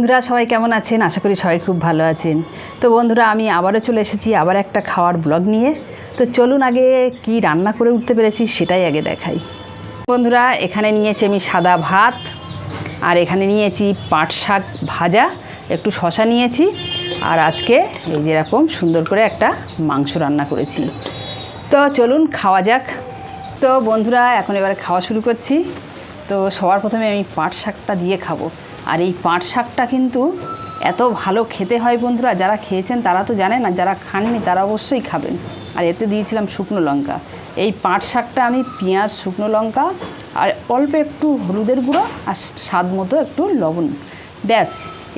বন্ধুরা সবাই কেমন আছেন? আশা করি সবাই খুব ভালো আছেন। তো বন্ধুরা আমি আবারও চলে এসেছি আবার একটা খাওয়ার ব্লগ নিয়ে। তো চলুন আগে কি রান্না করে উঠতে পেরেছি সেটাই আগে দেখাই। বন্ধুরা এখানে নিয়েছি আমি সাদা ভাত, আর এখানে নিয়েছি পাট শাক ভাজা, একটু শশা নিয়েছি, আর আজকে এই যেরকম সুন্দর করে একটা মাংস রান্না করেছি। তো চলুন খাওয়া যাক। তো বন্ধুরা এখন এবারে খাওয়া শুরু করছি। তো সবার প্রথমে আমি পাট শাকটা দিয়ে খাবো। আর এই পাট শাকটা কিন্তু এত ভালো খেতে হয় বন্ধুরা, যারা খেয়েছেন তারা তো জানেন, আর যারা খাননি তারা অবশ্যই খাবেন। আর এতে দিয়েছিলাম শুকনো লঙ্কা। এই পাট শাকটা আমি পেঁয়াজ, শুকনো লঙ্কা আর অল্প একটু হলুদের গুঁড়ো আর স্বাদ মতো একটু লবণ, ব্যাস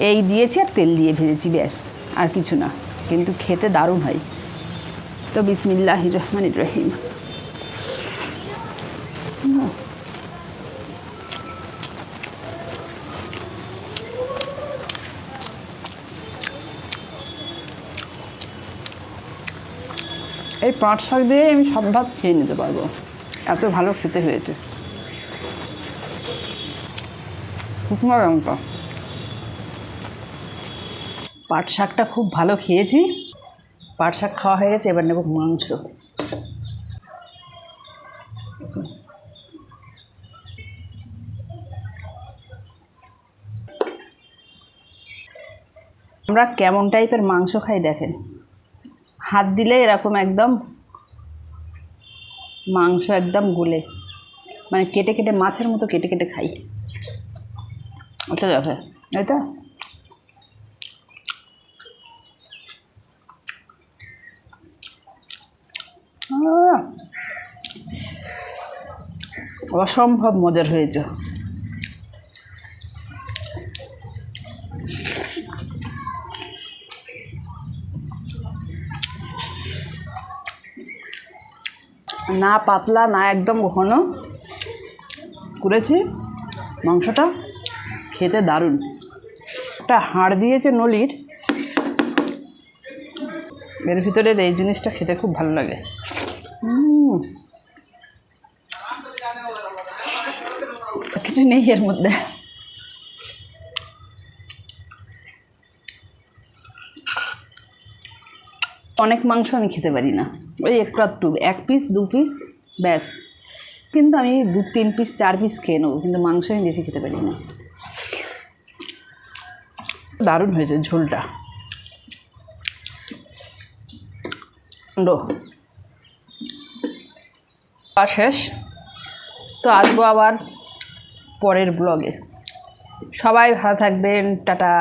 এই দিয়েছি, আর তেল দিয়ে ভেজেছি, ব্যাস আর কিছু না, কিন্তু খেতে দারুণ হয়। তো বিসমিল্লাহির রহমানির রহিম। এই পাট শাক দিয়ে আমি সব ভাত খেয়ে নিতে পারবো, এত ভালো খেতে হয়েছে। শুকনো লঙ্কা, পাট শাকটা খুব ভালো খেয়েছি। পাট শাক খাওয়া হয়ে গেছে, এবার নেব মাংস। আমরা কেমন টাইপের মাংস খাই দেখেন, হাত দিলে এরকম একদম মাংস একদম গলে, মানে কেটে কেটে মাছের মতো কেটে কেটে খাই। ওটা দেখে এটা অসম্ভব মজার হয়েছে। না পাতলা না একদম ঘন করেছি, মাংসটা খেতে দারুণ। একটা হাড় দিয়েছে নলির, এর ভিতরের এই জিনিসটা খেতে খুব ভালো লাগে। কিছু নেই এর মধ্যে। অনেক মাংস আমি খেতে পারি না, ওই একটু আধটু, 1 পিস 2 পিস ব্যাস, কিন্তু আমি 2-3 পিস 4 পিস খেয়ে নেবো, কিন্তু মাংস আমি বেশি খেতে পারি না। দারুণ হয়েছে ঝোলটা। শেষ। তো আসবো আবার পরের ব্লগে। সবাই ভালো থাকবেন, টাটা।